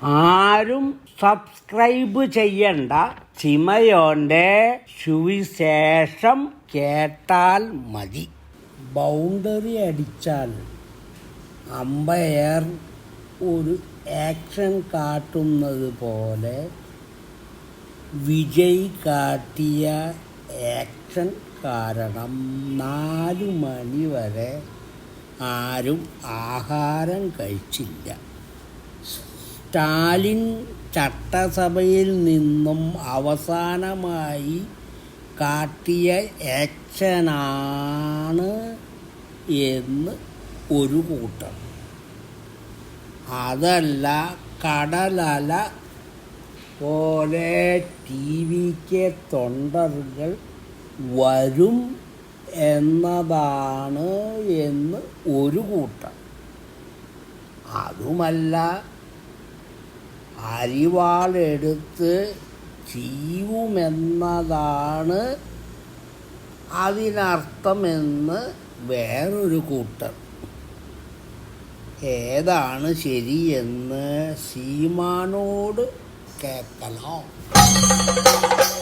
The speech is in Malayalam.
ആരും സബ്സ്ക്രൈബ് ചെയ്യണ്ട. ചിമയോൻ്റെ സുവിശേഷം കേട്ടാൽ മതി. ബൗണ്ടറി അടിച്ചാൽ അമ്പയർ ഒരു ആക്ഷൻ കാട്ടുന്നത് പോലെ വിജയ് കാട്ടിയ ആക്ഷൻ കാരണം 4 മണി വരെ ആരും ആഹാരം കഴിച്ചില്ല. സ്റ്റാലിൻ ചട്ടസഭയിൽ നിന്നും അവസാനമായി കാട്ടിയ ആക്ഷനാണ് എന്ന് ഒരു കൂട്ടർ. അതല്ല, കടലല പോലെ ടിവിക്ക് തൊണ്ടറുകൾ വരും എന്നതാണ് എന്ന് ഒരു കൂട്ടർ. അതുമല്ല, അരിവാളെടുത്ത് ചീവുമെന്നതാണ് അതിനർത്ഥമെന്ന് വേറൊരു കൂട്ടർ. ഏതാണ് ശരിയെന്ന് സീമാനോട് കേൾക്കണം.